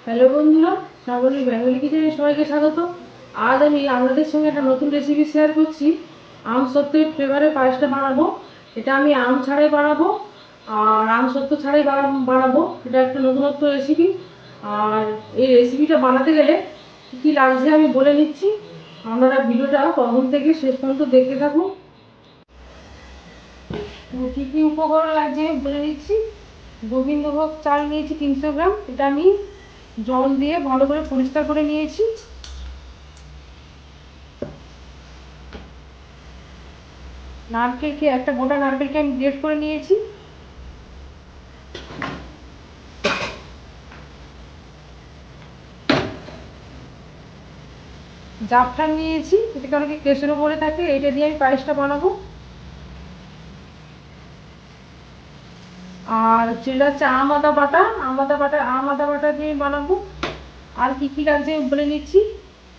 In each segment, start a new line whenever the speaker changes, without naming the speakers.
Hello বন্ধুরা, Shrabani Bengali কিচেনে সবাইকে স্বাগত। আজ আমি আপনাদের সঙ্গে একটা নতুন রেসিপি শেয়ার করছি। আম সত্ত্বের ফ্লেভারের পায়েসটা বানাবো। এটা আমি আম ছাড়াই বানাবো আর আম সত্ত্ব ছাড়াই বানাবো। এটা একটা নতুনত্ব রেসিপি। আর এই রেসিপিটা বানাতে গেলে কী কী লাগছে আমি বলে নিচ্ছি। আপনারা ভিডিওটা প্রথম থেকে শেষ পর্যন্ত দেখতে থাকুন। কী কী উপকরণ লাগছে আমি বলে দিচ্ছি। গোবিন্দভোগ চাল নিয়েছি 300 গ্রাম, এটা আমি জল দিয়ে ভালো করে পরিষ্কার করে নিয়েছি। নারকেলকে একটা গোটা নারকেলকে আমি গ্রেট করে নিয়েছি। জাফরান নিয়েছি, এটাকে অনেকে কেশরও বলে থাকে। এটা দিয়ে আমি পায়েসটা বানাবো। আর যেটা হচ্ছে আম আদা বাটা দিয়ে বানাবো। আর কী কী লাগছে বলে নিচ্ছি।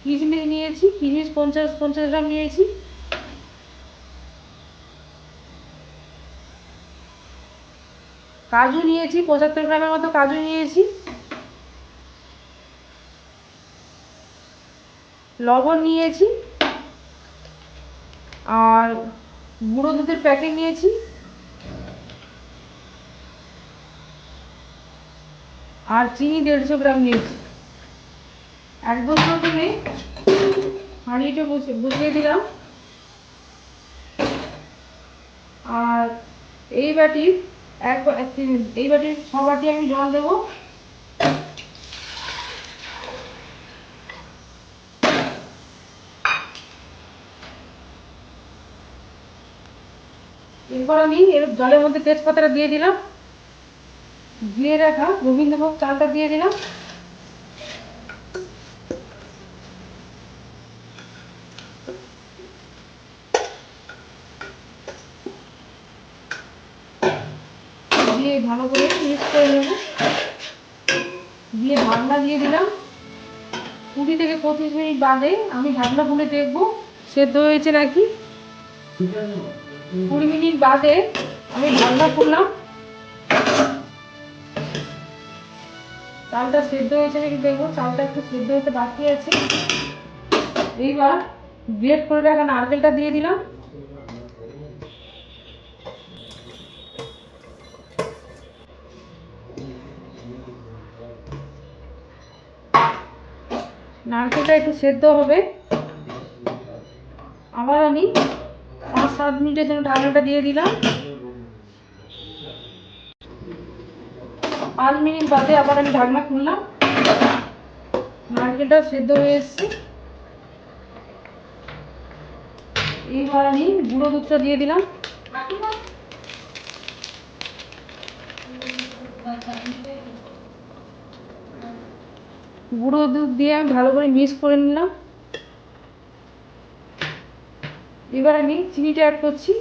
কিশমিশ নিয়েছি, কিশমিশ 50 গ্রাম নিয়েছি। কাজু নিয়েছি 75 গ্রামের মতো কাজু নিয়েছি। লবণ নিয়েছি। আর গুঁড়ো দুধের প্যাকেট নিয়েছি। আর চিনি 150 গ্রাম নিয়েছি। একদম প্রথমে হাঁড়িটা বসিয়ে দিলাম। আর এই বাটির এই বাটির 6 বাটি আমি জল দেবো। এরপর আমি এর জলের মধ্যে তেজপাতাটা দিয়ে দিলাম। দিয়ে রাখা গোবিন্দভোগ চালটা দিয়ে দিলাম। দিয়ে ভালো করে মিক্স করে নেব। দিয়ে ঢাকনা দিয়ে দিলাম। 20 থেকে 25 মিনিট বাদে আমি ঢাকনা খুলে দেখবো সেদ্ধ হয়েছে নাকি। 20 মিনিট বাদে আমি ঢাকনা খুললাম। চালটা সেদ্ধ হয়েছে নাকি দেখবো। চালটা একটু সেদ্ধ হতে বাকি আছে। এইবার গ্রেট করে রাখা নারকেলটা দিয়ে দিলাম। নারকেলটা একটু সেদ্ধ হবে। আবার আমি 5-7 মিনিটের জন্য ঢাকনাটা দিয়ে দিলাম। 5 মিনিট বাদে আবার আমি ঢাকনা খুললাম। নারকেলটা সেদ্ধ হয়ে এসছে। এইবার আমি গুঁড়ো দুধটা দিয়ে দিলাম। গুঁড়ো দুধ দিয়ে আমি ভালো করে মিক্স করে নিলাম। এবার আমি চিনিটা অ্যাড করছি।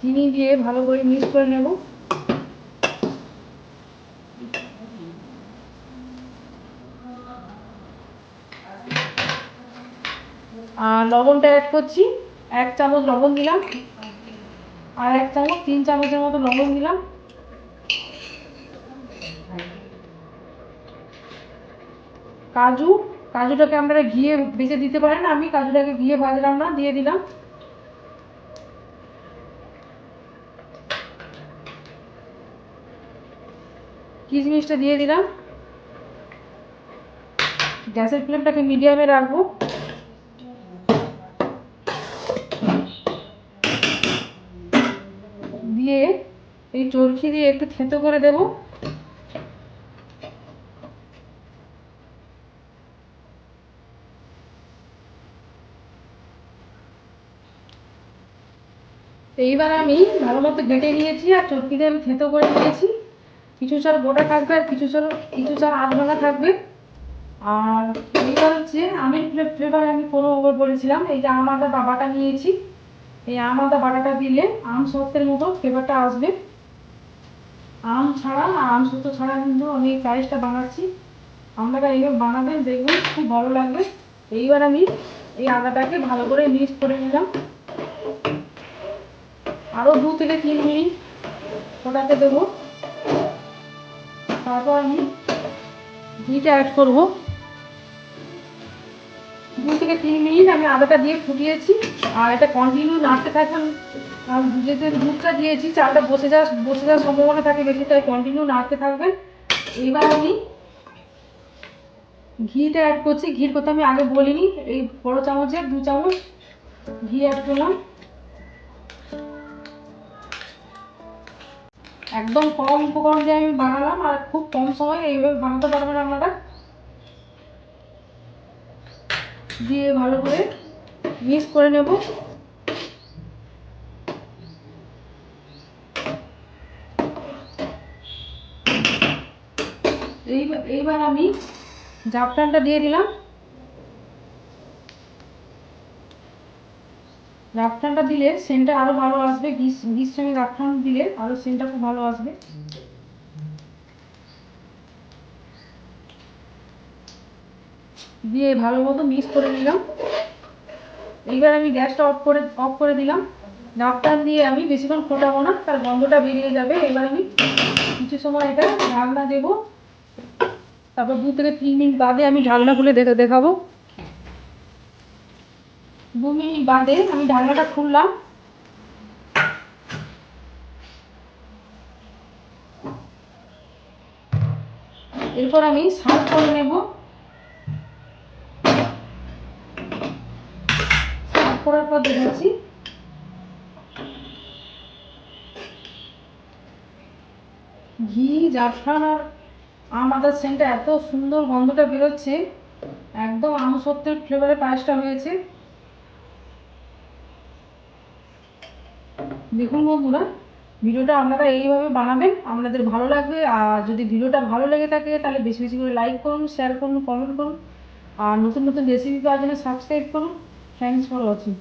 চিনি দিয়ে ভালো করে মিক্স করে নেব। আর লবণটা অ্যাড করছি। 1 চামচ লবণ দিলাম। আর 1 চামচ 3 চামচের মতো লবণ দিলাম। কাজুটাকে আপনারা ঘিয়ে ভেজে দিতে পারেন। আমি কাজুটাকে ঘিয়ে ভাজলাম না, দিয়ে দিলাম। কিশমিশটা দিয়ে দিলাম। গ্যাসের ফ্লেমটাকে মিডিয়ামে রাখবো। দিয়ে এই চরকি দিয়ে একটু থেঁতো করে দেব। এইবার আমি ভালো মতো বেটে নিয়েছি আর চরকি দিয়ে আমি থেঁতো করে নিয়েছি। কিছু চাল গোটা থাকবে আর কিছু চাল আধ ভাঙা থাকবে। আর এইবার হচ্ছে আমের ফ্লেভার আমি কোনো বলেছিলাম। এই যে আম আদা বাটা নিয়েছি। এই আম আদা বাটাটা দিলে আম সত্যের মতো ফ্লেভারটা আসবে। আম ছাড়া আর আম সত্য ছাড়া কিন্তু আমি এই পায়েসটা বানাচ্ছি। আপনারা এইভাবে বানাবেন, দেখবেন খুব ভালো লাগবে। এইবার আমি এই আদাটাকে ভালো করে মিক্স করে নিলাম। আরও 2 থেকে 3 মিনিট ওটাতে দেবো। তারপর আমি ঘিটা অ্যাড করবো। 2 থেকে 3 মিনিট আমি আদাটা দিয়ে ফুটিয়েছি, আর এটা কন্টিনিউ নাড়তে থাকবেন। আর যেহেতু দুধটা দিয়েছি, চালটা বসে যাওয়ার সম্ভাবনা থাকে বেশি, তাই কন্টিনিউ নাড়তে থাকবেন। এইবার আমি ঘিটা অ্যাড করছি। ঘির কথা আমি আগে বলিনি, এই বড় চামচের 2 চামচ ঘি অ্যাড করলাম। একদম কম উপকরণ দিয়ে আমি বানালাম, আর খুব কম সময় এইভাবে বানাতে পারবেন আপনারা। দিয়ে ভালো করে মিক্স করে নেব। এইবার আমি জাফরানটা দিয়ে দিলাম। জাফরানটা দিলে সেন্টটা আরো ভালো আসবে। ঘির সঙ্গে জাফরান দিলে আরো সেন্টটা খুব ভালো আসবে। দিয়ে ভালো মতো মিক্স করে নিলাম। এইবার আমি গ্যাসটা অফ করে দিলাম। জাফরান দিয়ে আমি বেশিক্ষণ ফোটাবো না, তার গন্ধটা বেরিয়ে যাবে। এবার আমি কিছু সময় এটা ঢাকনা দেবো। তারপর 2 থেকে 3 মিনিট বাদে আমি ঢাকনা খুলে দেখাবো। 2 মিনিট বাদে আমি ঢাকনাটা খুললাম। এরপর আমি সার্ভ করে নেব। সার্ভ করার পর দেখাচ্ছি। ঘি, জাফরান আর আম আদার সেন্টটা এত সুন্দর গন্ধটা বেরোচ্ছে, একদম আমসত্ত্বের ফ্লেভারের পায়েসটা হয়েছে। দেখুন বন্ধুরা, ভিডিওটা আপনারা এইভাবে বানাবেন, আপনাদের ভালো লাগবে। আর যদি ভিডিওটা ভালো লেগে থাকে তাহলে বেশি বেশি করে লাইক করুন, শেয়ার করুন, কমেন্ট করুন। আর নতুন নতুন রেসিপি পাওয়ার জন্য সাবস্ক্রাইব করুন। Thanks for watching.